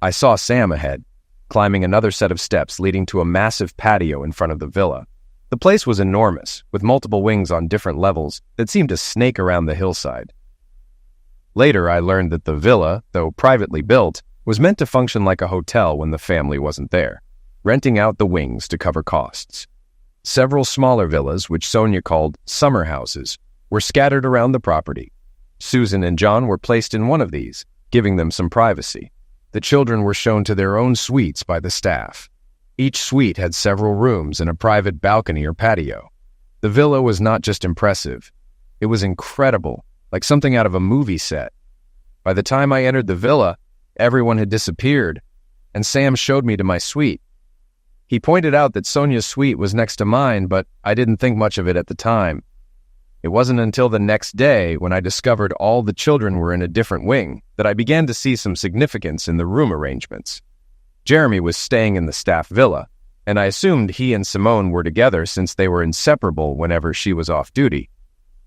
I saw Sam ahead, climbing another set of steps leading to a massive patio in front of the villa. The place was enormous, with multiple wings on different levels that seemed to snake around the hillside. Later, I learned that the villa, though privately built, was meant to function like a hotel when the family wasn't there, renting out the wings to cover costs. Several smaller villas, which Sonia called summer houses, were scattered around the property. Susan and John were placed in one of these, giving them some privacy. The children were shown to their own suites by the staff. Each suite had several rooms and a private balcony or patio. The villa was not just impressive, it was incredible like something out of a movie set. By the time I entered the villa, everyone had disappeared, and Sam showed me to my suite. He pointed out that Sonia's suite was next to mine, but I didn't think much of it at the time. It wasn't until the next day, when I discovered all the children were in a different wing, that I began to see some significance in the room arrangements. Jeremy was staying in the staff villa, and I assumed he and Simone were together since they were inseparable whenever she was off duty.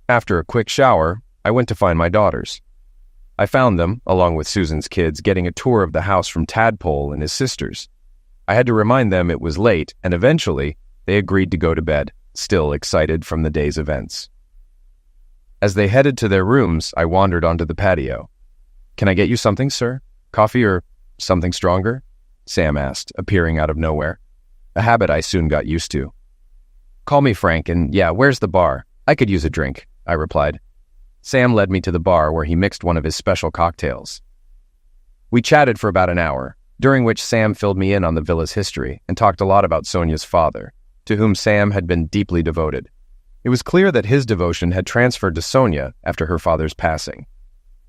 After a quick shower, I went to find my daughters. I found them, along with Susan's kids, getting a tour of the house from Tadpole and his sisters. I had to remind them it was late, and eventually, they agreed to go to bed, still excited from the day's events. As they headed to their rooms, I wandered onto the patio. "Can I get you something, sir? Coffee or something stronger?" Sam asked, appearing out of nowhere. A habit I soon got used to. "Call me Frank, and yeah, where's the bar? I could use a drink," I replied. Sam led me to the bar where he mixed one of his special cocktails. We chatted for about an hour, during which Sam filled me in on the villa's history and talked a lot about Sonia's father, to whom Sam had been deeply devoted. It was clear that his devotion had transferred to Sonia after her father's passing.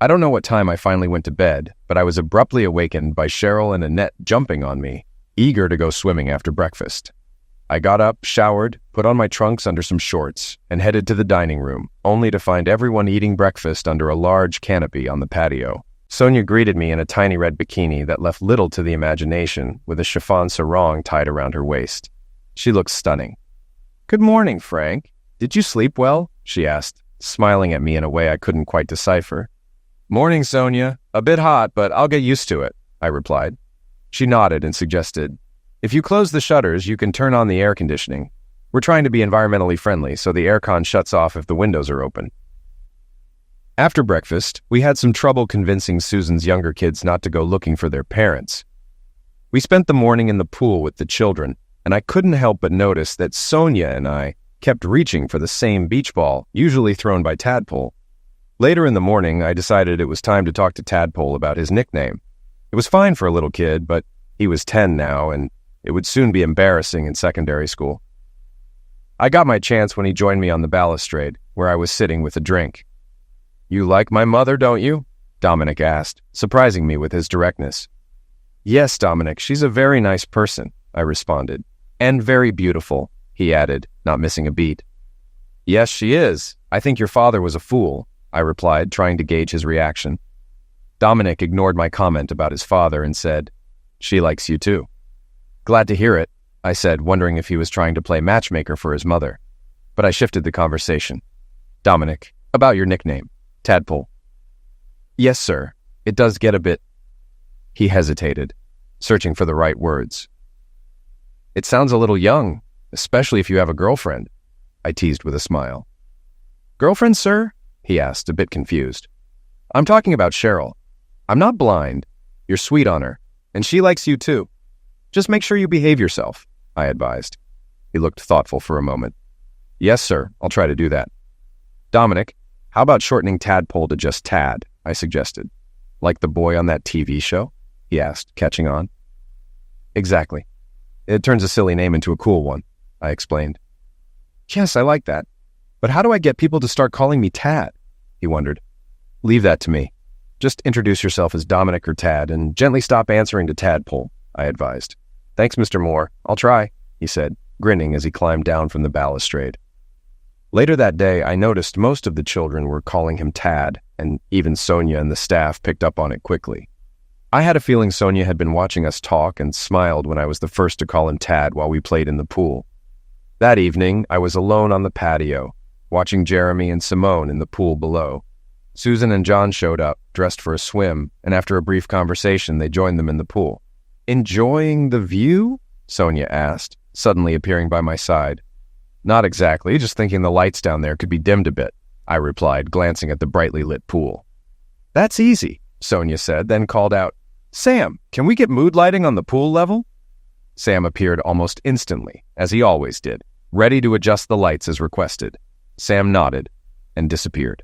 I don't know what time I finally went to bed, but I was abruptly awakened by Cheryl and Annette jumping on me, eager to go swimming after breakfast. I got up, showered, put on my trunks under some shorts, and headed to the dining room, only to find everyone eating breakfast under a large canopy on the patio. Sonia greeted me in a tiny red bikini that left little to the imagination, with a chiffon sarong tied around her waist. She looked stunning. "Good morning, Frank. Did you sleep well?" she asked, smiling at me in a way I couldn't quite decipher. "Morning, Sonia. A bit hot, but I'll get used to it," I replied. She nodded and suggested, "If you close the shutters, you can turn on the air conditioning. We're trying to be environmentally friendly, so the aircon shuts off if the windows are open." After breakfast, we had some trouble convincing Susan's younger kids not to go looking for their parents. We spent the morning in the pool with the children, and I couldn't help but notice that Sonia and I kept reaching for the same beach ball, usually thrown by Tadpole. Later in the morning, I decided it was time to talk to Tadpole about his nickname. It was fine for a little kid, but he was 10 now, and it would soon be embarrassing in secondary school. I got my chance when he joined me on the balustrade, where I was sitting with a drink. "You like my mother, don't you?" Dominic asked, surprising me with his directness. "Yes, Dominic, she's a very nice person," I responded. "And very beautiful," he added, not missing a beat. "Yes, she is. I think your father was a fool," I replied, trying to gauge his reaction. Dominic ignored my comment about his father and said, "She likes you too." "Glad to hear it," I said, wondering if he was trying to play matchmaker for his mother. But I shifted the conversation. "Dominic, about your nickname, Tadpole." "Yes, sir. It does get a bit—" He hesitated, searching for the right words. "It sounds a little young, especially if you have a girlfriend," I teased with a smile. "Girlfriend, sir?" he asked, a bit confused. "I'm talking about Cheryl. I'm not blind. You're sweet on her, and she likes you too. Just make sure you behave yourself," I advised. He looked thoughtful for a moment. "Yes, sir. I'll try to do that." "Dominic, how about shortening Tadpole to just Tad?" I suggested. "Like the boy on that TV show?" he asked, catching on. "Exactly. It turns a silly name into a cool one," I explained. "Yes, I like that. But how do I get people to start calling me Tad?" he wondered. "Leave that to me. Just introduce yourself as Dominic or Tad and gently stop answering to Tadpole," I advised. "Thanks, Mr. Moore. I'll try," he said, grinning as he climbed down from the balustrade. Later that day, I noticed most of the children were calling him Tad, and even Sonia and the staff picked up on it quickly. I had a feeling Sonia had been watching us talk and smiled when I was the first to call him Tad while we played in the pool. That evening, I was alone on the patio, watching Jeremy and Simone in the pool below. Susan and John showed up, dressed for a swim, and after a brief conversation, they joined them in the pool. "Enjoying the view?" Sonia asked, suddenly appearing by my side. "Not exactly, just thinking the lights down there could be dimmed a bit," I replied, glancing at the brightly lit pool. "That's easy," Sonia said, then called out, "Sam, can we get mood lighting on the pool level?" Sam appeared almost instantly, as he always did, ready to adjust the lights as requested. Sam nodded and disappeared.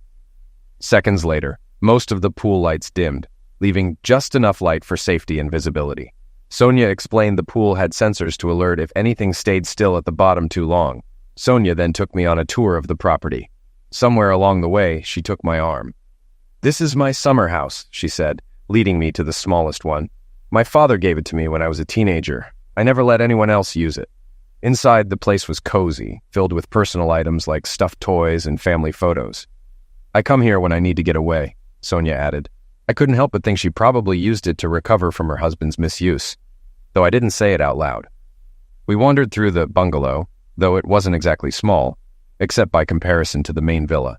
Seconds later, most of the pool lights dimmed, leaving just enough light for safety and visibility. Sonia explained the pool had sensors to alert if anything stayed still at the bottom too long. Sonia then took me on a tour of the property. Somewhere along the way, she took my arm. "This is my summer house," she said, leading me to the smallest one. "My father gave it to me when I was a teenager. I never let anyone else use it." Inside, the place was cozy, filled with personal items like stuffed toys and family photos. "I come here when I need to get away," Sonia added. I couldn't help but think she probably used it to recover from her husband's misuse, though I didn't say it out loud. We wandered through the bungalow, though it wasn't exactly small, except by comparison to the main villa.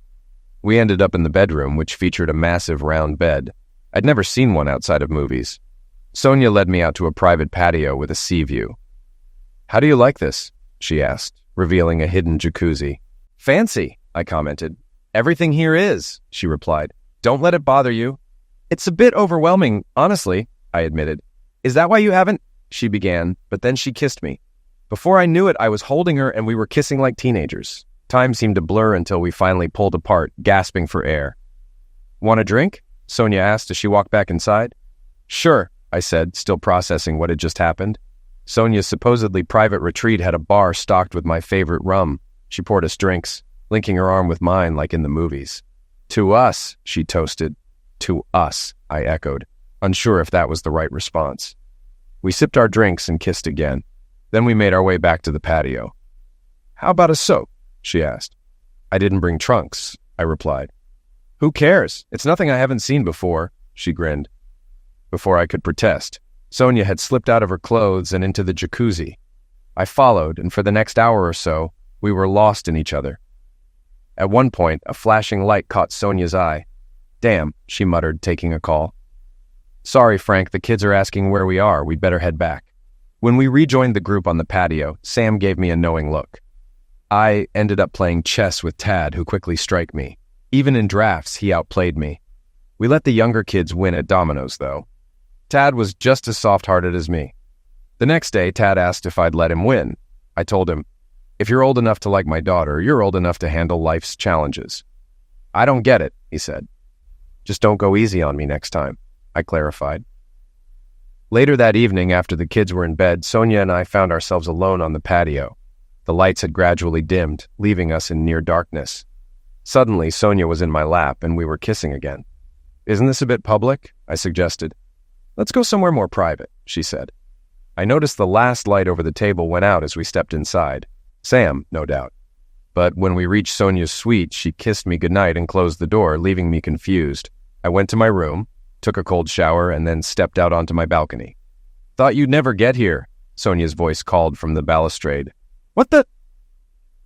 We ended up in the bedroom, which featured a massive round bed. I'd never seen one outside of movies. Sonia led me out to a private patio with a sea view. "How do you like this?" she asked, revealing a hidden jacuzzi. "Fancy," I commented. "Everything here is," she replied. "Don't let it bother you." "It's a bit overwhelming, honestly," I admitted. "Is that why you haven't—" she began, but then she kissed me. Before I knew it, I was holding her and we were kissing like teenagers. Time seemed to blur until we finally pulled apart, gasping for air. "Want a drink?" Sonia asked as she walked back inside. "Sure," I said, still processing what had just happened. Sonia's supposedly private retreat had a bar stocked with my favorite rum. She poured us drinks, linking her arm with mine like in the movies. "To us," she toasted. "To us," I echoed, unsure if that was the right response. We sipped our drinks and kissed again. Then we made our way back to the patio. "How about a soak?" she asked. "I didn't bring trunks," I replied. "Who cares? It's nothing I haven't seen before," she grinned. Before I could protest, Sonia had slipped out of her clothes and into the jacuzzi. I followed, and for the next hour or so, we were lost in each other. At one point, a flashing light caught Sonia's eye. "Damn," she muttered, taking a call. "Sorry, Frank, the kids are asking where we are. We'd better head back." When we rejoined the group on the patio, Sam gave me a knowing look. I ended up playing chess with Tad, who quickly striked me. Even in drafts, he outplayed me. We let the younger kids win at dominoes, though. Tad was just as soft-hearted as me. The next day, Tad asked if I'd let him win. I told him, "If you're old enough to like my daughter, you're old enough to handle life's challenges." "I don't get it," he said. "Just don't go easy on me next time," I clarified. Later that evening, after the kids were in bed, Sonia and I found ourselves alone on the patio. The lights had gradually dimmed, leaving us in near darkness. Suddenly, Sonia was in my lap, and we were kissing again. "Isn't this a bit public?" I suggested. "Let's go somewhere more private," she said. I noticed the last light over the table went out as we stepped inside. Sam, no doubt. But when we reached Sonia's suite, she kissed me goodnight and closed the door, leaving me confused. I went to my room, took a cold shower, and then stepped out onto my balcony. "Thought you'd never get here," Sonia's voice called from the balustrade. "What the—"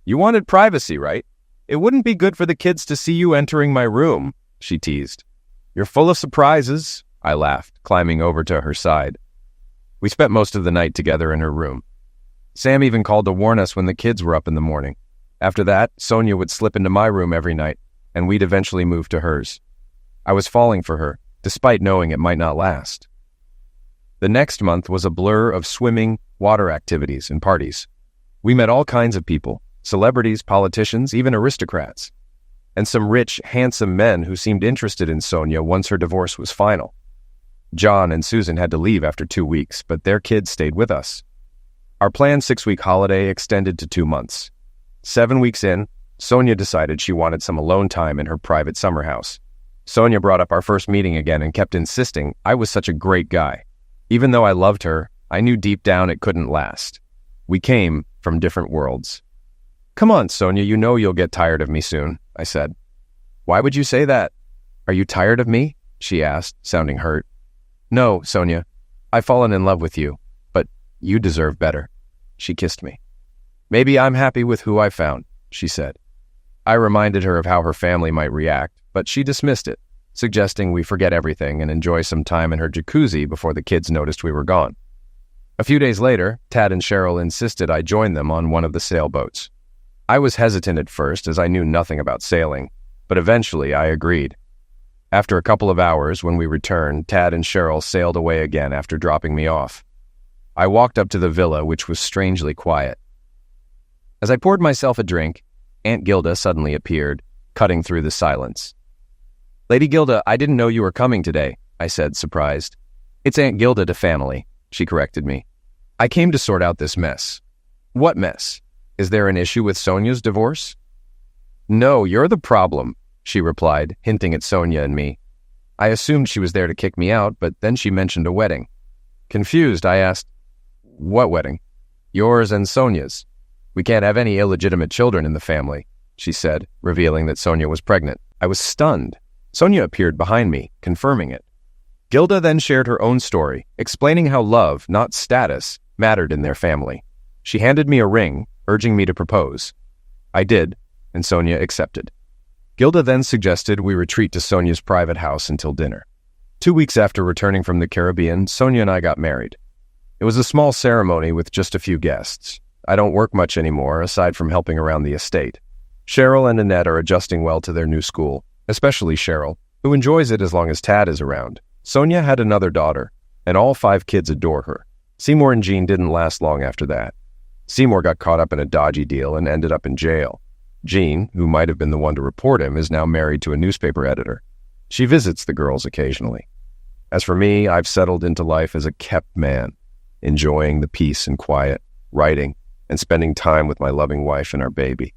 "You wanted privacy, right? It wouldn't be good for the kids to see you entering my room," she teased. "You're full of surprises," I laughed, climbing over to her side. We spent most of the night together in her room. Sam even called to warn us when the kids were up in the morning. After that, Sonia would slip into my room every night, and we'd eventually move to hers. I was falling for her, despite knowing it might not last. The next month was a blur of swimming, water activities, and parties. We met all kinds of people, celebrities, politicians, even aristocrats, and some rich, handsome men who seemed interested in Sonia once her divorce was final. John and Susan had to leave after 2 weeks, but their kids stayed with us. Our planned 6-week holiday extended to 2 months. 7 weeks in, Sonia decided she wanted some alone time in her private summer house. Sonia brought up our first meeting again and kept insisting I was such a great guy. Even though I loved her, I knew deep down it couldn't last. We came from different worlds. "Come on, Sonia, you know you'll get tired of me soon," I said. "Why would you say that?" "Are you tired of me?" she asked, sounding hurt. "No, Sonia. I've fallen in love with you, but you deserve better." She kissed me. "Maybe I'm happy with who I found," she said. I reminded her of how her family might react, but she dismissed it, suggesting we forget everything and enjoy some time in her jacuzzi before the kids noticed we were gone. A few days later, Tad and Cheryl insisted I join them on one of the sailboats. I was hesitant at first as I knew nothing about sailing, but eventually I agreed. After a couple of hours, when we returned, Tad and Cheryl sailed away again after dropping me off. I walked up to the villa, which was strangely quiet. As I poured myself a drink, Aunt Gilda suddenly appeared, cutting through the silence. "Lady Gilda, I didn't know you were coming today," I said, surprised. "It's Aunt Gilda to family," she corrected me. "I came to sort out this mess." "What mess? Is there an issue with Sonia's divorce?" "No, you're the problem," she replied, hinting at Sonia and me. I assumed she was there to kick me out, but then she mentioned a wedding. Confused, I asked, "What wedding?" "Yours and Sonia's. We can't have any illegitimate children in the family," she said, revealing that Sonia was pregnant. I was stunned. Sonia appeared behind me, confirming it. Gilda then shared her own story, explaining how love, not status, mattered in their family. She handed me a ring, urging me to propose. I did, and Sonia accepted. Gilda then suggested we retreat to Sonia's private house until dinner. 2 weeks after returning from the Caribbean, Sonia and I got married. It was a small ceremony with just a few guests. I don't work much anymore, aside from helping around the estate. Cheryl and Annette are adjusting well to their new school, especially Cheryl, who enjoys it as long as Tad is around. Sonia had another daughter, and all 5 kids adore her. Seymour and Jean didn't last long after that. Seymour got caught up in a dodgy deal and ended up in jail. Jean, who might have been the one to report him, is now married to a newspaper editor. She visits the girls occasionally. As for me, I've settled into life as a kept man, enjoying the peace and quiet, writing, and spending time with my loving wife and our baby.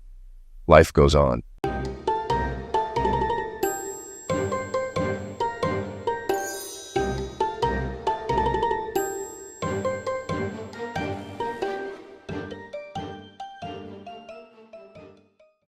Life goes on.